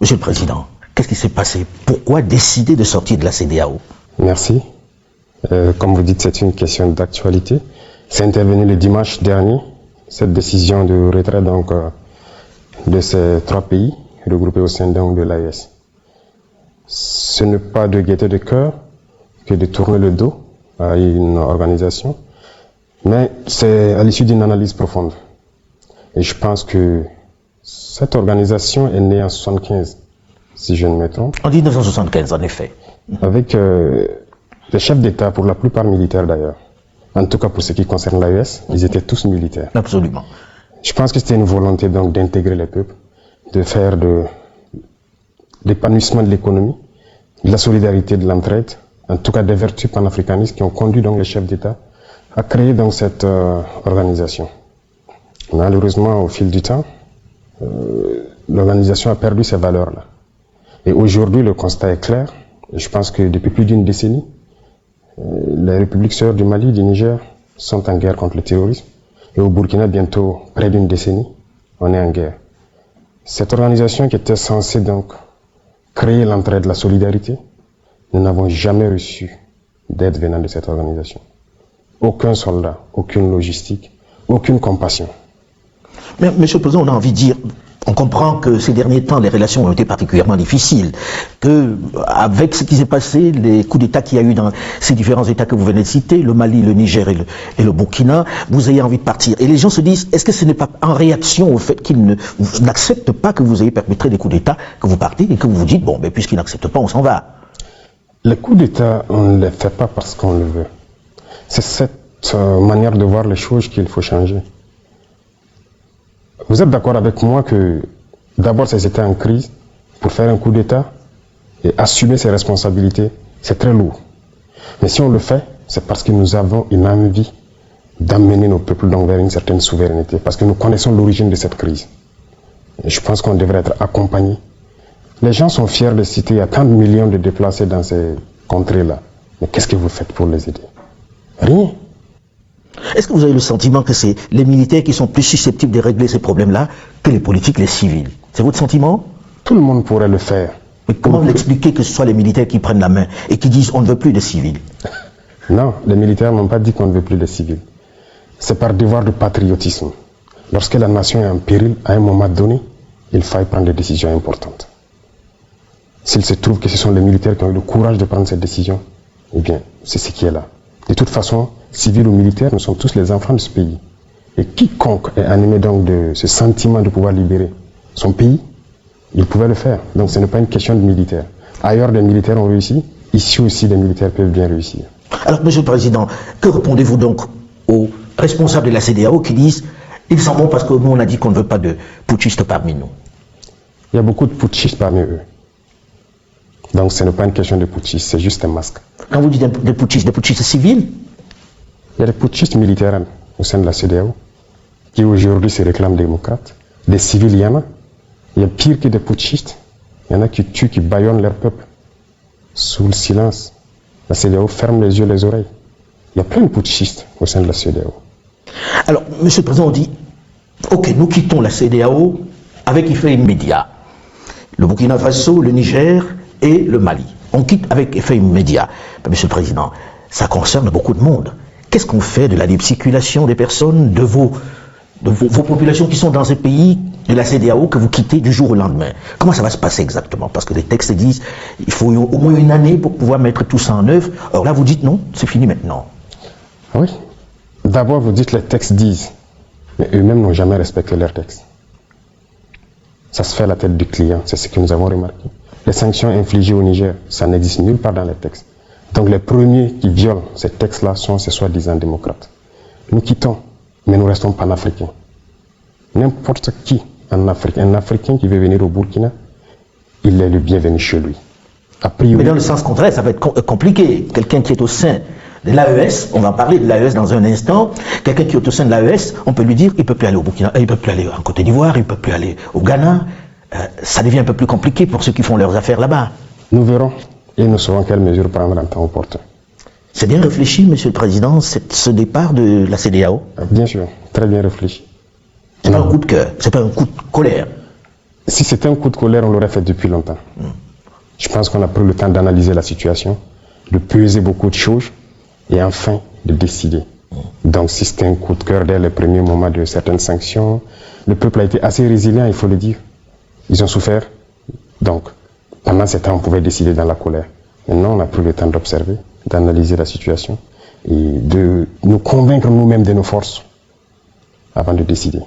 Monsieur le Président, qu'est-ce qui s'est passé? Pourquoi décider de sortir de la CEDEAO? Merci. Comme vous dites, c'est une question d'actualité. C'est intervenu le dimanche dernier, cette décision de retrait de ces 3 pays regroupés au sein de l'AES. Ce n'est pas de gaieté de cœur que de tourner le dos à une organisation, mais c'est à l'issue d'une analyse profonde. Et je pense que cette organisation est née en 1975, si je ne me trompe. En 1975, en effet. Avec les chefs d'État, pour la plupart militaires d'ailleurs. En tout cas pour ce qui concerne l'AES, ils étaient tous militaires. Absolument. Je pense que c'était une volonté donc d'intégrer les peuples, de faire de l'épanouissement de l'économie, de la solidarité, de l'entraide, en tout cas des vertus panafricanistes qui ont conduit donc les chefs d'État à créer donc cette organisation. Malheureusement, au fil du temps, l'organisation a perdu ces valeurs-là. Et aujourd'hui, le constat est clair. Je pense que depuis plus d'une décennie, les républiques sœurs du Mali, du Niger sont en guerre contre le terrorisme. Et au Burkina, bientôt près d'une décennie, on est en guerre. Cette organisation qui était censée donc créer l'entraide, la solidarité, nous n'avons jamais reçu d'aide venant de cette organisation. Aucun soldat, aucune logistique, aucune compassion. Mais, Monsieur le Président, on a envie de dire, on comprend que ces derniers temps, les relations ont été particulièrement difficiles, que avec ce qui s'est passé, les coups d'État qu'il y a eu dans ces différents États que vous venez de citer, le Mali, le Niger et le Burkina, vous ayez envie de partir. Et les gens se disent, est-ce que ce n'est pas en réaction au fait qu'ils n'acceptent pas que vous ayez perpétré des coups d'État, que vous partez et que vous vous dites, bon, mais puisqu'ils n'acceptent pas, on s'en va? Les coups d'État, on ne les fait pas parce qu'on le veut. C'est cette manière de voir les choses qu'il faut changer. Vous êtes d'accord avec moi que d'abord ces États en crise, pour faire un coup d'État et assumer ses responsabilités, c'est très lourd. Mais si on le fait, c'est parce que nous avons une envie d'amener nos peuples donc vers une certaine souveraineté, parce que nous connaissons l'origine de cette crise. Et je pense qu'on devrait être accompagné. Les gens sont fiers de citer, il y a tant de millions de déplacés dans ces contrées-là. Mais qu'est-ce que vous faites pour les aider? Rien. Est-ce que vous avez le sentiment que c'est les militaires qui sont plus susceptibles de régler ces problèmes-là que les politiques, les civils? C'est votre sentiment? Tout le monde pourrait le faire. Mais comment vous l'expliquez que ce soit les militaires qui prennent la main et qui disent on ne veut plus de civils? Non, les militaires n'ont pas dit qu'on ne veut plus de civils. C'est par devoir de patriotisme. Lorsque la nation est en péril, à un moment donné, il faille prendre des décisions importantes. S'il se trouve que ce sont les militaires qui ont eu le courage de prendre cette décision, eh bien, c'est ce qui est là. De toute façon, civils ou militaires, nous sommes tous les enfants de ce pays. Et quiconque est animé donc de ce sentiment de pouvoir libérer son pays, il pouvait le faire. Donc ce n'est pas une question de militaires. Ailleurs, des militaires ont réussi. Ici aussi, des militaires peuvent bien réussir. Alors, Monsieur le Président, que répondez-vous donc aux responsables de la CEDEAO qui disent ils s'en vont parce que nous, on a dit qu'on ne veut pas de putschistes parmi nous? Il y a beaucoup de putschistes parmi eux. Donc ce n'est pas une question de putschistes, c'est juste un masque. Quand vous dites des putschistes civils? Il y a des putschistes militaires au sein de la CEDEAO qui aujourd'hui se réclament démocrates. Des civils, il y en a. Il y a pire que des putschistes. Il y en a qui tuent, qui bâillonnent leur peuple. Sous le silence, la CEDEAO ferme les yeux, les oreilles. Il y a plein de putschistes au sein de la CEDEAO. Alors, Monsieur le Président, on dit, ok, nous quittons la CEDEAO avec effet immédiat. Le Burkina Faso, le Niger et le Mali. On quitte avec effet immédiat. Mais, Monsieur le Président, ça concerne beaucoup de monde. Qu'est-ce qu'on fait de la libre circulation des personnes, de vos populations qui sont dans ces pays de la CEDEAO que vous quittez du jour au lendemain? Comment ça va se passer exactement? Parce que les textes disent il faut au moins une année pour pouvoir mettre tout ça en œuvre. Or là, vous dites non, c'est fini maintenant. Oui. D'abord, vous dites les textes disent, mais eux-mêmes n'ont jamais respecté leurs textes. Ça se fait à la tête du client, c'est ce que nous avons remarqué. Les sanctions infligées au Niger, ça n'existe nulle part dans les textes. Donc les premiers qui violent ces textes-là sont ces soi-disant démocrates. Nous quittons, mais nous restons panafricains. N'importe qui en Afrique, un Africain qui veut venir au Burkina, il est le bienvenu chez lui. A priori, mais dans le sens contraire, ça va être compliqué. Quelqu'un qui est au sein de l'AES, on va parler de l'AES dans un instant, quelqu'un qui est au sein de l'AES, on peut lui dire il ne peut plus aller au Burkina, il ne peut plus aller en Côte d'Ivoire, il ne peut plus aller au Ghana. Ça devient un peu plus compliqué pour ceux qui font leurs affaires là-bas. Nous verrons et nous saurons quelles mesures prendre en temps opportun. C'est bien réfléchi, Monsieur le Président, ce départ de la CEDEAO? Bien sûr, très bien réfléchi. C'est pas un coup de cœur, c'est pas un coup de colère. Si c'était un coup de colère, on l'aurait fait depuis longtemps. Je pense qu'on a pris le temps d'analyser la situation, de peser beaucoup de choses et enfin de décider. Donc si c'était un coup de cœur dès les premiers moments de certaines sanctions, le peuple a été assez résilient, il faut le dire. Ils ont souffert. Donc pendant ce temps, on pouvait décider dans la colère. Maintenant, on a pris le temps d'observer, d'analyser la situation et de nous convaincre nous-mêmes de nos forces avant de décider.